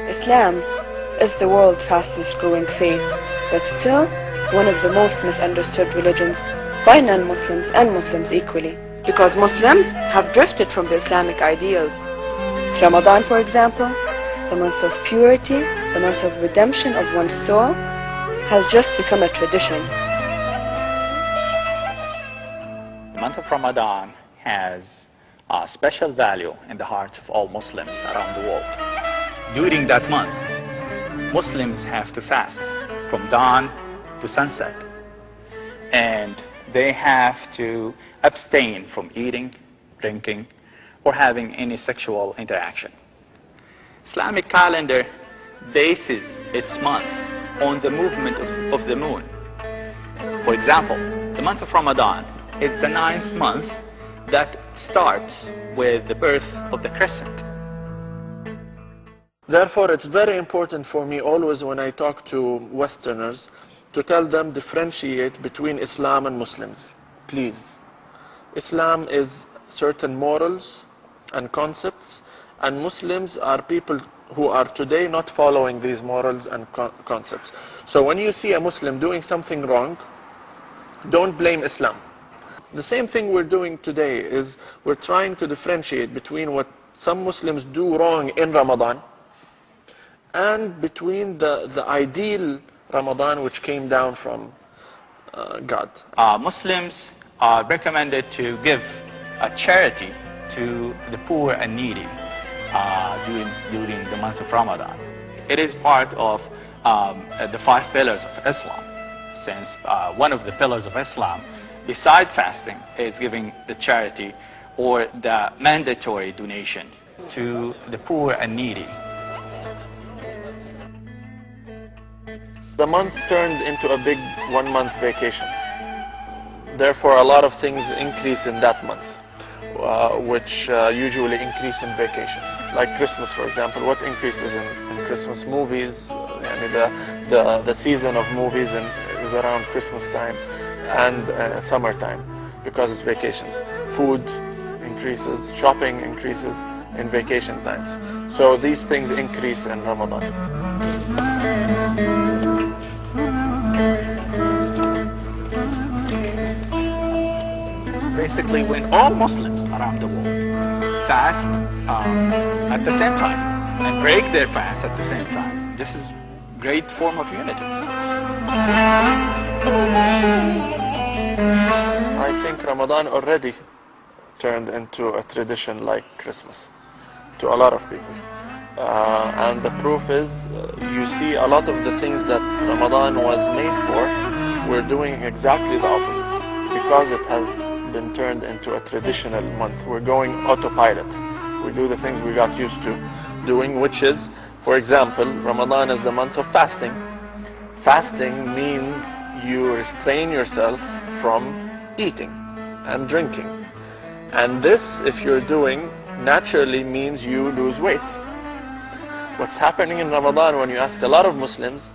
Islam is the world's fastest growing faith, but still one of the most misunderstood religions by non-Muslims and Muslims equally, because Muslims have drifted from the Islamic ideals. Ramadan, for example, the month of purity, the month of redemption of one's soul, has just become a tradition. The month of Ramadan has a special value in the hearts of all Muslims around the world. During that month, Muslims have to fast from dawn to sunset, and they have to abstain from eating, drinking, or having any sexual interaction. Islamic calendar bases its month on the movement of the moon. For example, the month of Ramadan is the 9th month that starts with the birth of the crescent. Therefore, it's very important for me always when I talk to Westerners to tell them differentiate between Islam and Muslims. Please. Islam is certain morals and concepts, and Muslims are people who are today not following these morals and concepts. So when you see a Muslim doing something wrong, don't blame Islam. The same thing we're doing today is we're trying to differentiate between what some Muslims do wrong in Ramadan and between the ideal Ramadan which came down from God. Muslims are recommended to give a charity to the poor and needy during the month of Ramadan. It is part of the 5 pillars of Islam, since one of the pillars of Islam, beside fasting, is giving the charity or the mandatory donation to the poor and needy. The month turned into a big 1-month vacation. Therefore, a lot of things increase in that month, which usually increase in vacations. Like Christmas, for example. What increases in Christmas? Movies. The season of movies is around Christmas time and summertime, because it's vacations. Food increases, shopping increases in vacation times. So these things increase in Ramadan. Basically, when all Muslims around the world fast at the same time and break their fast at the same time, this is a great form of unity. I think Ramadan already turned into a tradition like Christmas to a lot of people. And the proof is, you see a lot of the things that Ramadan was made for, we're doing exactly the opposite. Because it has been turned into a traditional month. We're going autopilot. We do the things we got used to doing, which is, for example, Ramadan is the month of fasting. Fasting means you restrain yourself from eating and drinking. And this, if you're doing, naturally means you lose weight. What's happening in Ramadan, when you ask a lot of Muslims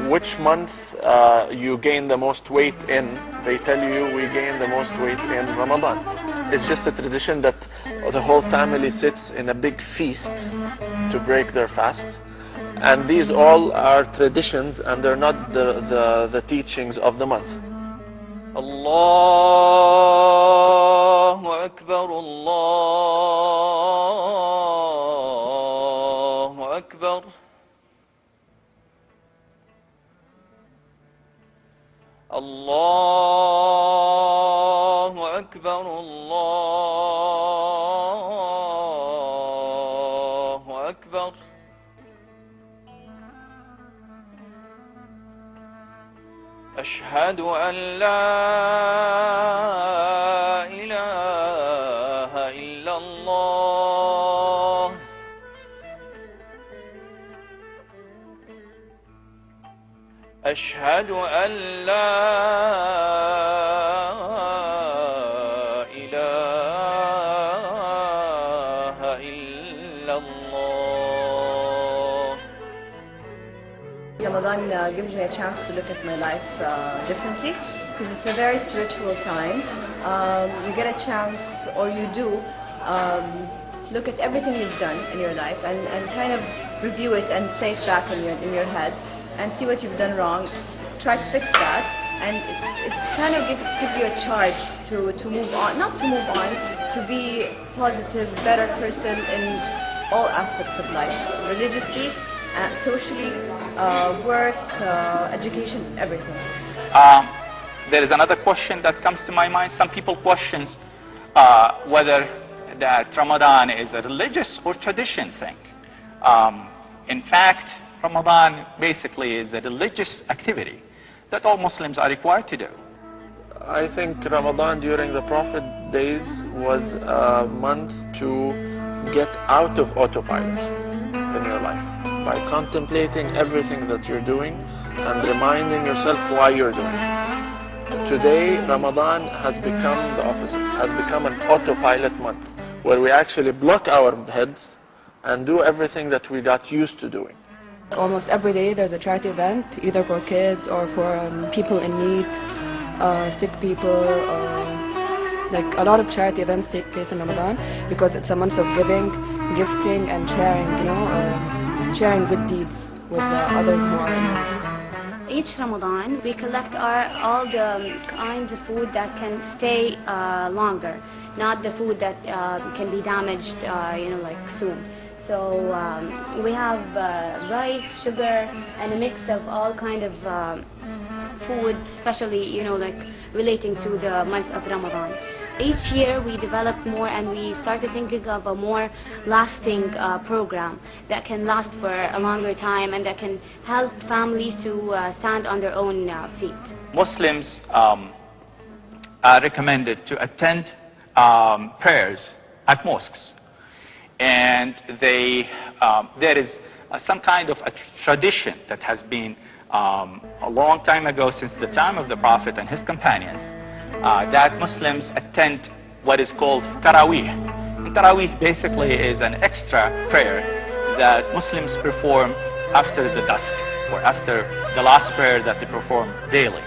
which month you gain the most weight in, they tell you we gain the most weight in Ramadan. It's just a tradition that the whole family sits in a big feast to break their fast. And these all are traditions, and they're not the teachings of the month. Allahu Akbar, Allahu Akbar. Allahu Akbar, Allahu Akbar. أشهد أن لا إله إلا الله. أشهد أن لا إله إلا الله. Ramadan gives me a chance to look at my life differently, because it's a very spiritual time. You get a chance, or you do, look at everything you've done in your life and kind of review it and play it back in your head and see what you've done wrong. Try to fix that, and it kind of gives you a charge to move on, not to move on, to be a positive, better person in all aspects of life, religiously, socially, work, education, everything. There is another question that comes to my mind. Some people question whether that Ramadan is a religious or tradition thing. In fact, Ramadan basically is a religious activity that all Muslims are required to do. I think Ramadan during the Prophet days was a month to get out of autopilot in your life by contemplating everything that you're doing and reminding yourself why you're doing it. Today, Ramadan has become the opposite, has become an autopilot month where we actually block our heads and do everything that we got used to doing. Almost every day there's a charity event, either for kids or for people in need, sick people. Like a lot of charity events take place in Ramadan because it's a month of giving, gifting, and sharing. Sharing good deeds with others who are. Each Ramadan, we collect all the kinds of food that can stay longer, not the food that can be damaged, like soon. So we have rice, sugar, and a mix of all kind of food, especially like relating to the month of Ramadan. Each year we developed more, and we started thinking of a more lasting program that can last for a longer time and that can help families to stand on their own feet. Muslims are recommended to attend prayers at mosques. And there is some kind of a tradition that has been a long time ago, since the time of the Prophet and his companions, that Muslims attend what is called Taraweeh. And Taraweeh basically is an extra prayer that Muslims perform after the dusk, or after the last prayer that they perform daily.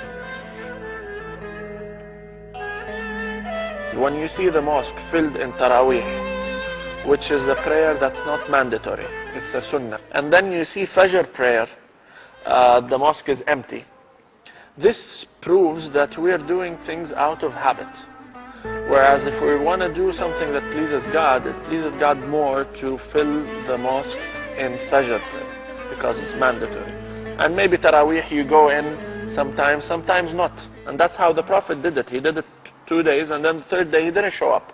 When you see the mosque filled in Taraweeh, which is a prayer that's not mandatory, it's a sunnah, and then you see Fajr prayer, the mosque is empty. This proves that we're doing things out of habit. Whereas if we want to do something that pleases God, it pleases God more to fill the mosques in Fajr prayer, because it's mandatory. And maybe Taraweeh you go in sometimes, sometimes not. And that's how the Prophet did it. He did it 2 days, and then the third day he didn't show up.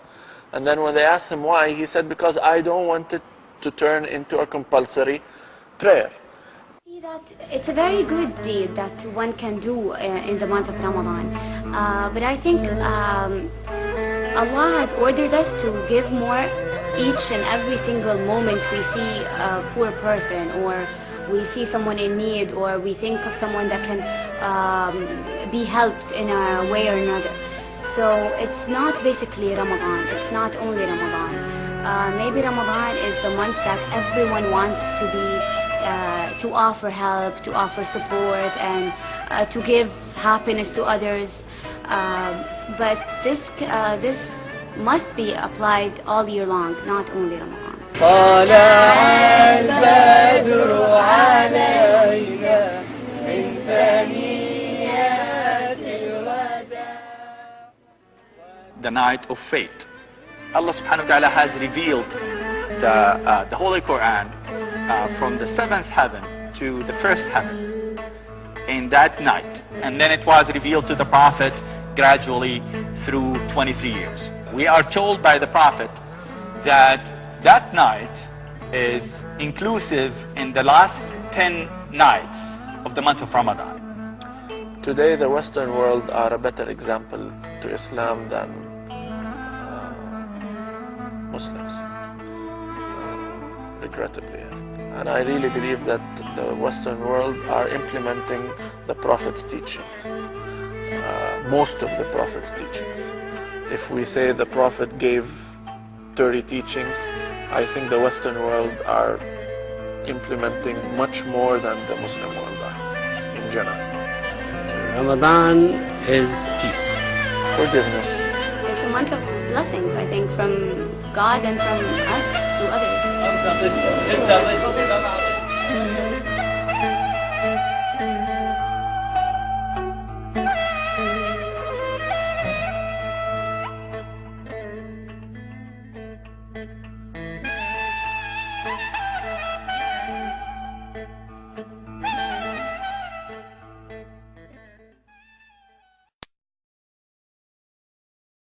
And then when they asked him why, he said, because I don't want it to turn into a compulsory prayer. That it's a very good deed that one can do in the month of Ramadan. But I think Allah has ordered us to give more each and every single moment we see a poor person, or we see someone in need, or we think of someone that can be helped in a way or another. So it's not basically Ramadan, it's not only Ramadan. Maybe Ramadan is the month that everyone wants to be, to offer help, to offer support, and to give happiness to others. But this must be applied all year long, not only Ramadan. The night of fate. Allah subhanahu wa ta'ala has revealed the Holy Quran from the 7th heaven to the 1st heaven in that night. And then it was revealed to the Prophet gradually through 23 years. We are told by the Prophet that that night is inclusive in the last 10 nights of the month of Ramadan. Today the Western world are a better example to Islam than Muslims, regrettably. And I really believe that the Western world are implementing the Prophet's teachings, most of the Prophet's teachings. If we say the Prophet gave 30 teachings, I think the Western world are implementing much more than the Muslim world are, in general. Ramadan is peace. Forgiveness. It's a month of blessings, I think, from God and from us to others.